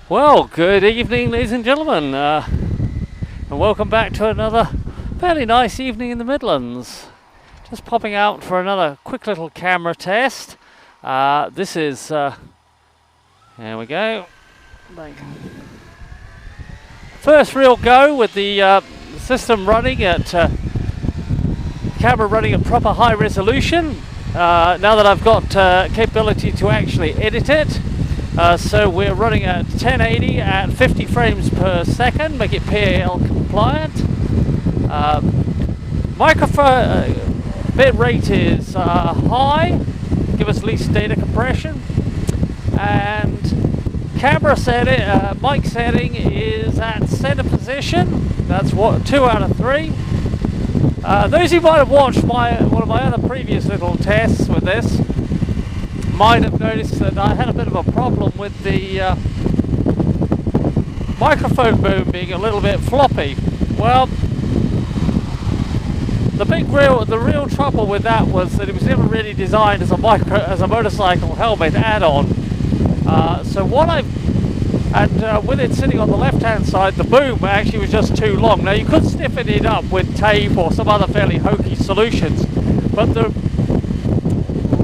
Well, good evening, ladies and gentlemen, and welcome back to another fairly nice evening in the Midlands. Just popping out for another quick little camera test. This is, here we go. First real go with the system running at, camera running at proper high resolution. Now that I've got capability to actually edit it. So we're running at 1080 at 50 frames per second, make it PAL compliant. Microphone bit rate is high, give us least data compression. And camera setting, mic setting is at center position. That's what 2 out of 3. Those who might have watched one of my other previous little tests with this might have noticed that I had a bit of a problem with the microphone boom being a little bit floppy. Well, the real trouble with that was that it was never really designed as a motorcycle helmet add-on. With it sitting on the left-hand side, the boom actually was just too long. Now you could stiffen it up with tape or some other fairly hokey solutions, but the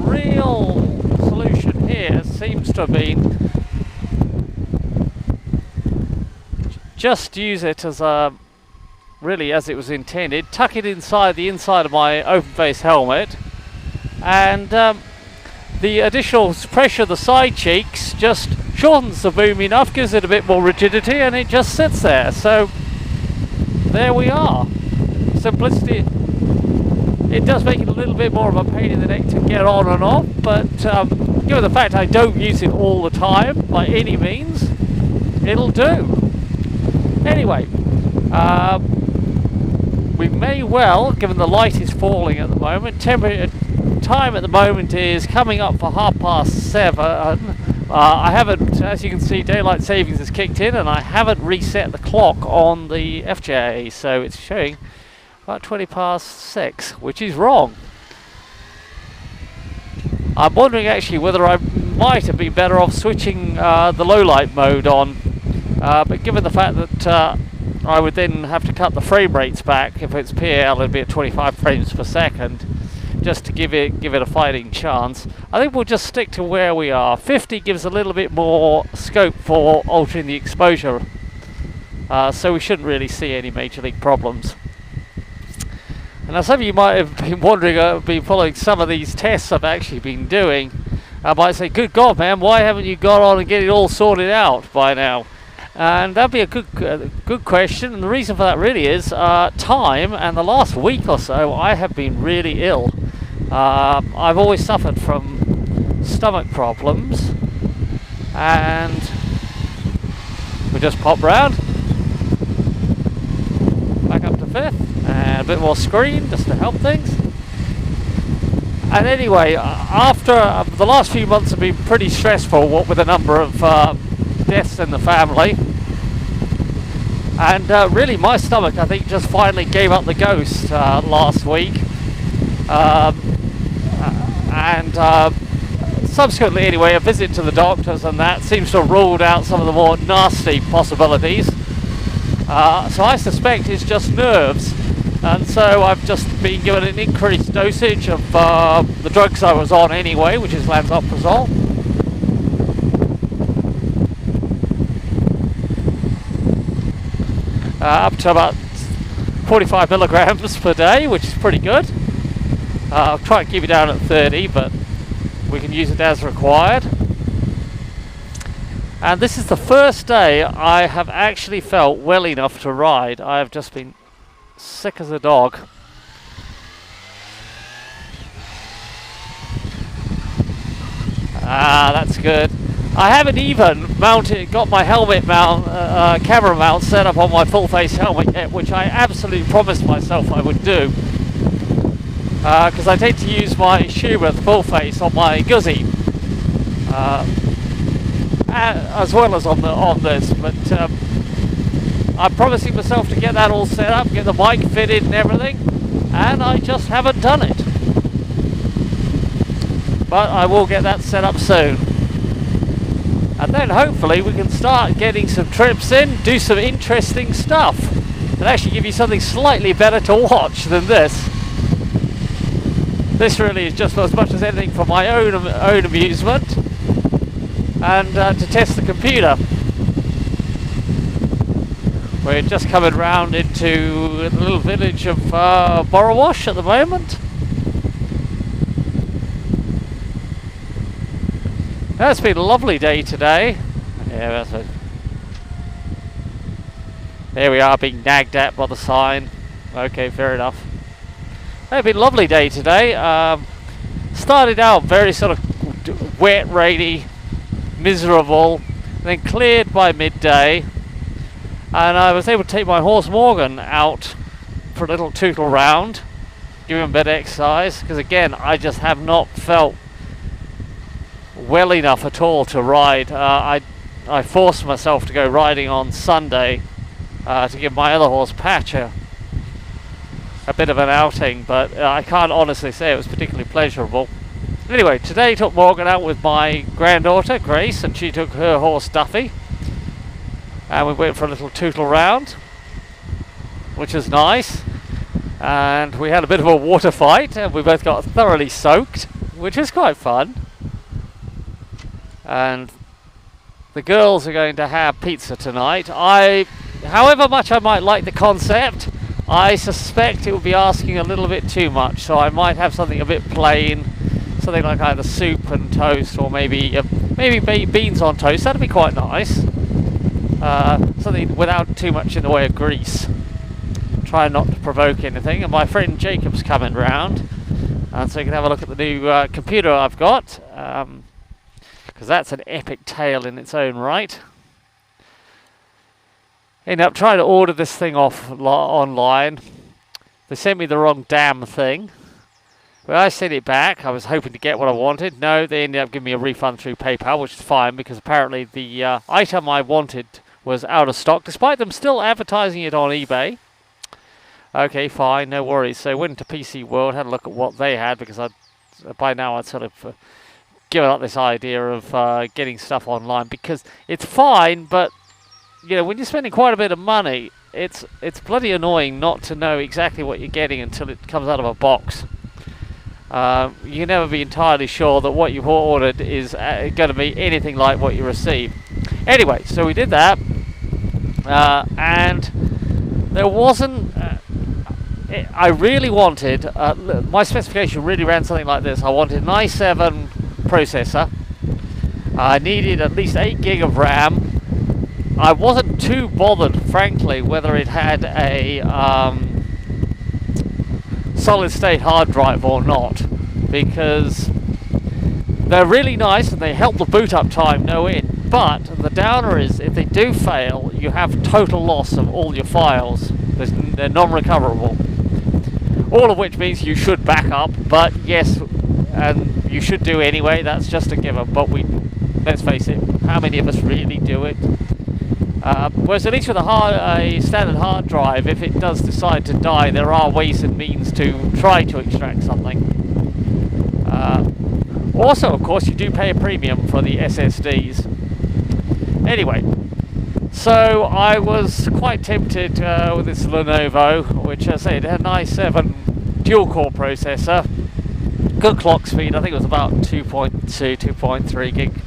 real solution here seems to have been just use it as really as it was intended, tuck it inside the inside of my open face helmet, and the additional pressure of the side cheeks just shortens the boom enough, gives it a bit more rigidity, and it just sits there. So there we are. Simplicity. It does make it a little bit more of a pain in the neck to get on and off, but given the fact I don't use it all the time by any means, it'll do. Anyway, we may well, given the light is falling at the moment, time at the moment is coming up for 7:30. I haven't, as you can see, daylight savings has kicked in, and I haven't reset the clock on the FJA, so it's showing about 6:20, which is wrong. I'm wondering actually whether I might have been better off switching the low light mode on, but given the fact that I would then have to cut the frame rates back, if it's PAL it'd be at 25 frames per second, just to give it a fighting chance. I think we'll just stick to where we are. 50 gives a little bit more scope for altering the exposure, so we shouldn't really see any major league problems. And now some of you might have been wondering, been following some of these tests I've actually been doing, might say, good God man, why haven't you got on and get it all sorted out by now? And that'd be a good question, and the reason for that really is time, and the last week or so I have been really ill. I've always suffered from stomach problems, and we just pop round, back up to 5th, and a bit more screen just to help things. And anyway, after the last few months have been pretty stressful, what with a number of deaths in the family, and really my stomach I think just finally gave up the ghost last week, and subsequently anyway a visit to the doctors and that seems to have ruled out some of the more nasty possibilities, so I suspect it's just nerves, and so I've just been given an increased dosage of the drugs I was on anyway, which is lansoprazole. Up to about 45 milligrams per day, which is pretty good. I'll try and keep it down at 30, but we can use it as required. And this is the first day I have actually felt well enough to ride. I have just been sick as a dog. That's good. I haven't even got my helmet mount, camera mount set up on my full face helmet yet, which I absolutely promised myself I would do. Because I tend to use my Schubert full face on my Guzzi, as well as on this. But I'm promising myself to get that all set up, get the mic fitted and everything, and I just haven't done it. But I will get that set up soon. and then hopefully we can start getting some trips in, do some interesting stuff, and actually give you something slightly better to watch than this. This really is just as much as anything for my own amusement and to test the computer. We're just coming round into the little village of Borrowash at the moment. It's been a lovely day today. Yeah, that's it. There we are, being nagged at by the sign. Okay, fair enough. It's been a lovely day today. Started out very sort of wet, rainy, miserable, then cleared by midday, and I was able to take my horse Morgan out for a little tootle round, give him a bit of exercise, because again I just have not felt well enough at all to ride. I forced myself to go riding on Sunday to give my other horse Patch a bit of an outing, but I can't honestly say it was particularly pleasurable. Anyway, today took Morgan out with my granddaughter Grace, and she took her horse Duffy, and we went for a little tootle round, which was nice, and we had a bit of a water fight and we both got thoroughly soaked, which was quite fun. And the girls are going to have pizza tonight. However much I might like the concept, I suspect it will be asking a little bit too much, so I might have something a bit plain, something like either soup and toast, or maybe beans on toast. That'd be quite nice. Something without too much in the way of grease. Try not to provoke anything. And my friend Jacob's coming round, and so you can have a look at the new computer I've got. Because that's an epic tale in its own right. Ended up trying to order this thing off online. They sent me the wrong damn thing. When I sent it back, I was hoping to get what I wanted. No, they ended up giving me a refund through PayPal, which is fine, because apparently the item I wanted was out of stock, despite them still advertising it on eBay. Okay, fine, no worries. So I went to PC World, had a look at what they had, because by now I'd sort of given up this idea of getting stuff online, because it's fine, but you know, when you're spending quite a bit of money, it's bloody annoying not to know exactly what you're getting until it comes out of a box. You can never be entirely sure that what you've ordered is going to be anything like what you receive. Anyway, so we did that, and there wasn't. I really wanted. My specification really ran something like this. I wanted an i7 processor. I needed at least 8 gig of RAM. I wasn't too bothered, frankly, whether it had a solid state hard drive or not, because they're really nice and they help the boot up time no end, but the downer is if they do fail, you have total loss of all your files. They're non-recoverable, all of which means you should back up, but yes, and you should do anyway, that's just a given, but let's face it, how many of us really do it? Whereas at least with a standard hard drive, if it does decide to die, there are ways and means to try to extract something. Also, of course, you do pay a premium for the SSDs. Anyway, so I was quite tempted with this Lenovo, which I say it had an i7 dual-core processor, good clock speed, I think it was about 2.2, 2.3 gig,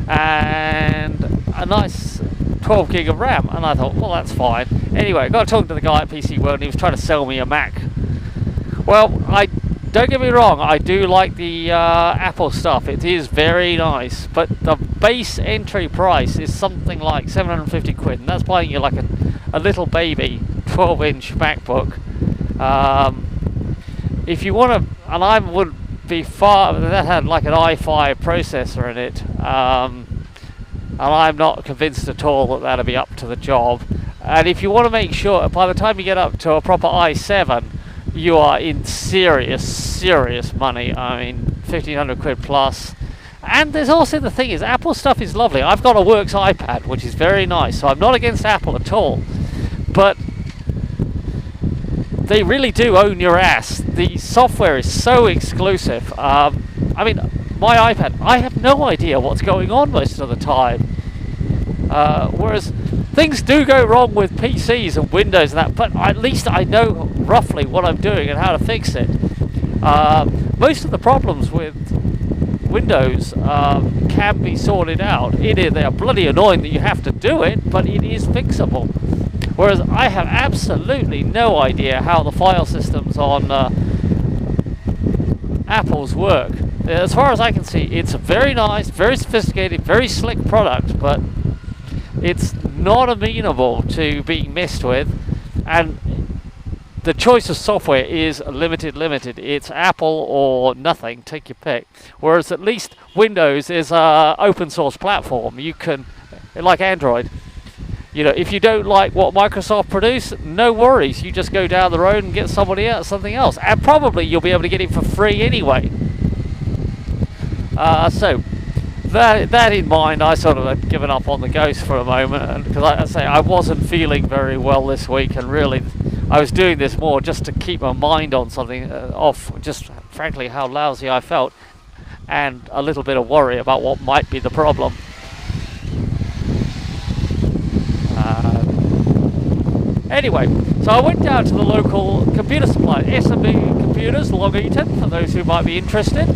and a nice 12 gig of RAM, and I thought, well, that's fine. Anyway, I got talking to the guy at PC World, and he was trying to sell me a Mac. Well, don't get me wrong, I do like the Apple stuff. It is very nice, but the base entry price is something like 750 quid, and that's buying you like a little baby 12-inch MacBook. If you want to, and I would be that had like an i5 processor in it, and I'm not convinced at all that that'll be up to the job. And if you want to make sure, by the time you get up to a proper i7, you are in serious money. I mean, 1,500 quid plus. And there's also the thing is, Apple stuff is lovely. I've got a Works iPad, which is very nice, so I'm not against Apple at all. But they really do own your ass. The software is so exclusive. I mean, my iPad, I have no idea what's going on most of the time. Whereas things do go wrong with PCs and Windows and that, but at least I know roughly what I'm doing and how to fix it. Most of the problems with Windows can be sorted out. They are bloody annoying that you have to do it, but it is fixable. Whereas I have absolutely no idea how the file systems on Apple's work. As far as I can see, it's a very nice, very sophisticated, very slick product, but it's not amenable to being messed with, and the choice of software is limited. It's Apple or nothing, take your pick. Whereas at least Windows is an open source platform. You can, like Android, you know, if you don't like what Microsoft produce, no worries. You just go down the road and get something else. And probably you'll be able to get it for free anyway. So that in mind, I sort of had given up on the Ghost for a moment. And because I say I wasn't feeling very well this week, and really I was doing this more just to keep my mind on something off, just frankly how lousy I felt, and a little bit of worry about what might be the problem. Anyway, so I went down to the local computer supplier, S&B Computers, Long Eaton, for those who might be interested,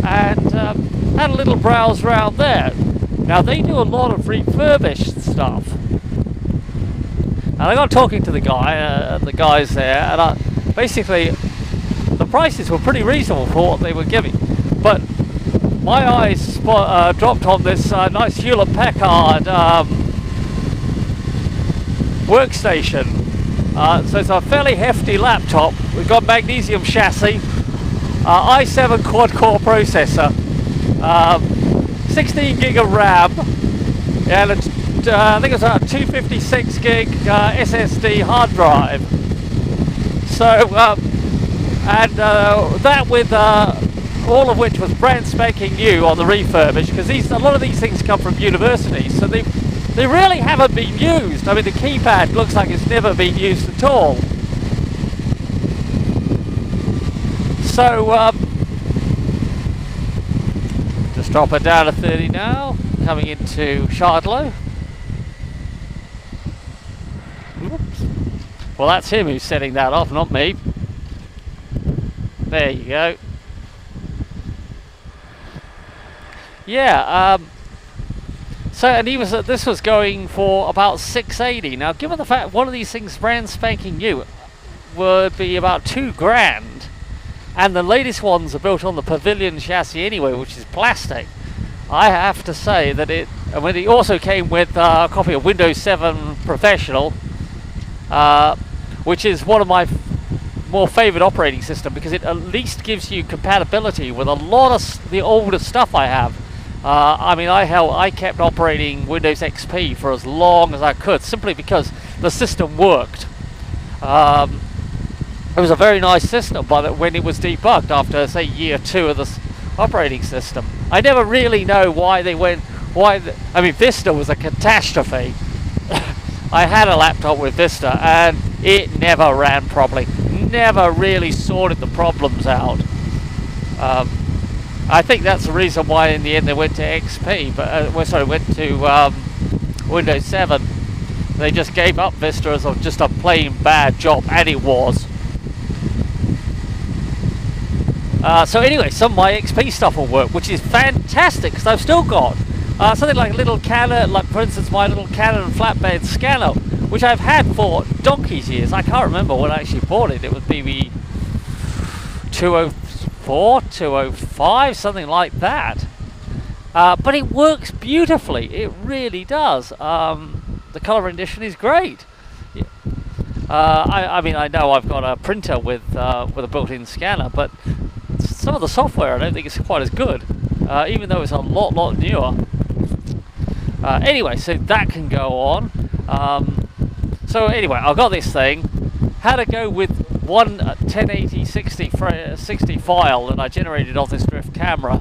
and had a little browse around there. Now they do a lot of refurbished stuff, and I got talking to the guys there, and basically the prices were pretty reasonable for what they were giving, but my eyes dropped on this nice Hewlett-Packard workstation. So it's a fairly hefty laptop. We've got magnesium chassis, i7 quad-core processor, 16 gig of RAM, and I think it's a 256 gig SSD hard drive. So that with all of which was brand spanking new on the refurbished, because a lot of these things come from universities, so they really haven't been used. I mean, the keypad looks like it's never been used at all. So just drop it down to 30 now, coming into Hay-Heddle. Oops. Well, that's him who's setting that off, not me. There you go. Yeah, so, and this was going for about $680. Now, given the fact one of these things brand spanking new would be about $2,000, and the latest ones are built on the Pavilion chassis anyway, which is plastic, I have to say that it also came with a copy of Windows 7 Professional, which is one of my more favourite operating system, because it at least gives you compatibility with a lot of the older stuff I have. I mean, I kept operating Windows XP for as long as I could, simply because the system worked. It was a very nice system, but when it was debugged after, say, year 2 of the operating system, I never really know why they went. I mean, Vista was a catastrophe. I had a laptop with Vista, and it never ran properly. Never really sorted the problems out. I think that's the reason why in the end they went to XP, but went to Windows 7. They just gave up Vista as just a plain bad job, and it was. So anyway, some of my XP stuff will work, which is fantastic, because I've still got something like a little Canon, like for instance my little Canon flatbed scanner, which I've had for donkey's years. I can't remember when I actually bought it. It was maybe 204, 205, something like that. But it works beautifully. It really does. The colour rendition is great. I mean, I know I've got a printer with a built-in scanner, but some of the software I don't think it's quite as good, even though it's a lot newer. Anyway, so that can go on. So anyway, I've got this thing. Had to go with one 1080 60 file that I generated off this drift camera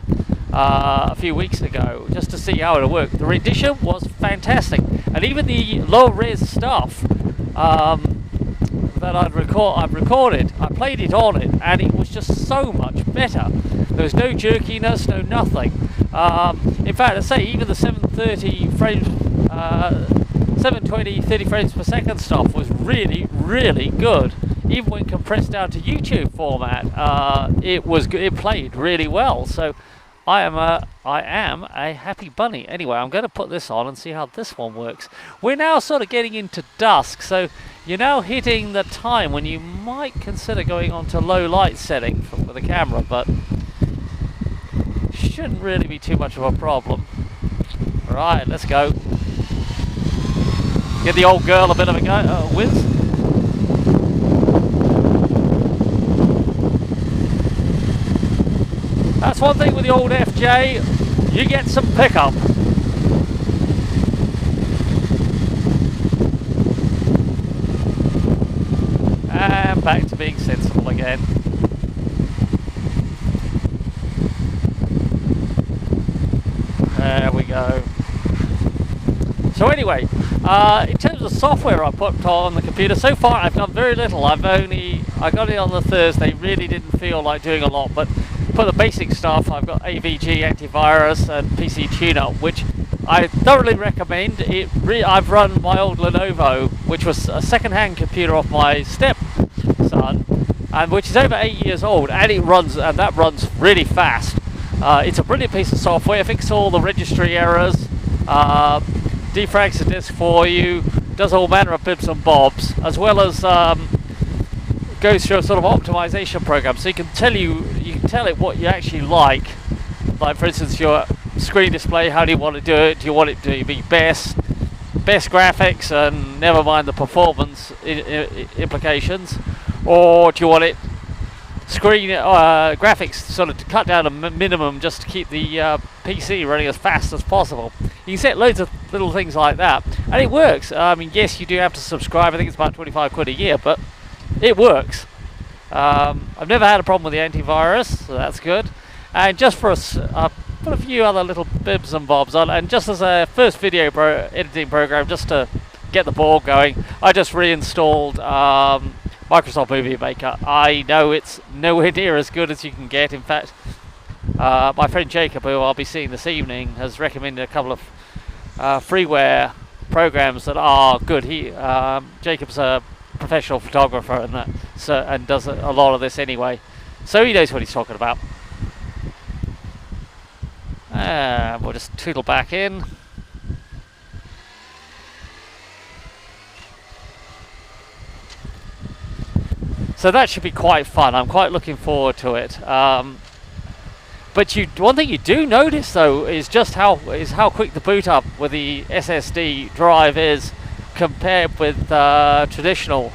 a few weeks ago, just to see how it worked. The rendition was fantastic, and even the low res stuff that I've recorded, I played it on it, and it was just so much better. There was no jerkiness, no nothing. In fact, I say even the 730 frames 720 30 frames per second stuff was really, really good. Even when compressed down to YouTube format, it played really well. So I am a happy bunny. Anyway, I'm going to put this on and see how this one works. We're now sort of getting into dusk, so you're now hitting the time when you might consider going on to low light setting for the camera, but shouldn't really be too much of a problem. Right, let's go. Give the old girl a bit of a go, whiz. That's one thing with the old FJ, you get some pickup. And back to being sensible again. There we go. So anyway, in terms of software I put on the computer, so far I've done very little. I got it on the Thursday, really didn't feel like doing a lot, but for the basic stuff I've got AVG antivirus and PC TuneUp, which I thoroughly recommend. I've run my old Lenovo, which was a second-hand computer off my stepson, and which is over 8 years old, and that runs really fast. It's a brilliant piece of software. It fixes all the registry errors, defrags the disk for you, does all manner of bits and bobs, as well as goes through a sort of optimization program, so you can tell it what you actually like. Like for instance, your screen display, how do you want to do it? Do you want it to be best graphics and never mind the performance implications, or do you want it screen graphics sort of to cut down a minimum just to keep the PC running as fast as possible? You can set loads of little things like that, and it works. I mean, yes, you do have to subscribe. I think it's about 25 quid a year, but it works. I've never had a problem with the antivirus, so that's good. And just for put a few other little bibs and bobs on, and just as a first video editing program, just to get the ball going, I just reinstalled Microsoft Movie Maker. I know it's nowhere near as good as you can get. In fact, my friend Jacob, who I'll be seeing this evening, has recommended a couple of freeware programs that are good. Jacob's a professional photographer and that, and does a lot of this anyway, so he knows what he's talking about. And we'll just tootle back in. So that should be quite fun. I'm quite looking forward to it. But one thing you do notice though is just how quick the boot up with the SSD drive is compared with traditional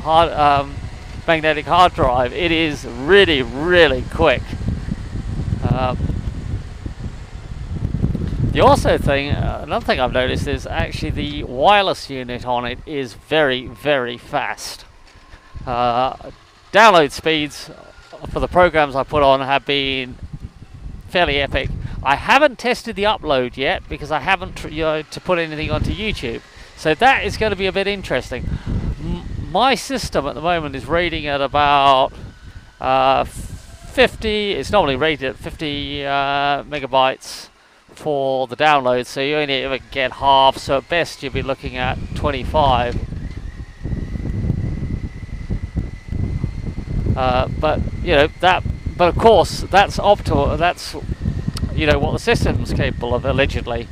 magnetic hard drive. It is really, really quick. Another thing I've noticed is actually the wireless unit on it is very, very fast. Download speeds for the programs I put on have been fairly epic. I haven't tested the upload yet because I haven't to put anything onto YouTube, so that is going to be a bit interesting. My system at the moment is rating at about 50. It's normally rated at 50 megabytes for the download, so you only ever get half, so at best you'll be looking at 25. But of course that's optimal. That's what the system's capable of, allegedly.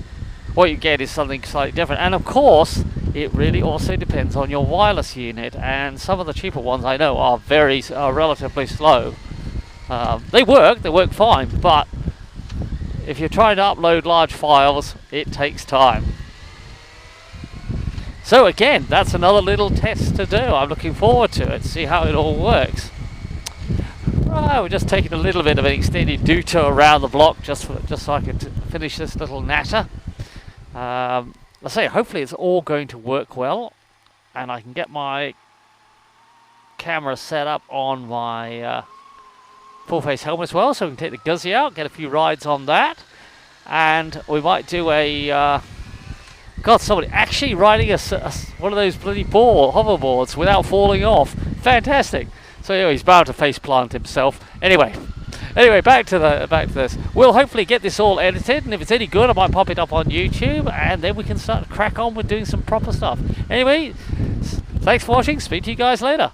What you get is something slightly different, and of course it really also depends on your wireless unit, and some of the cheaper ones I know are relatively slow. They work fine, but if you're trying to upload large files, it takes time. So again, that's another little test to do. I'm looking forward to it, see how it all works. Right, we're just taking a little bit of an extended detour around the block just so I can finish this little natter. I say, hopefully it's all going to work well, and I can get my camera set up on my full face helmet as well, so we can take the Guzzi out, get a few rides on that, and we might do a somebody actually riding one of those bloody hoverboards without falling off. Fantastic. So he's bound to face plant himself. Anyway, Anyway, back to this. We'll hopefully get this all edited, and if it's any good, I might pop it up on YouTube, and then we can start to crack on with doing some proper stuff. Anyway, thanks for watching. Speak to you guys later.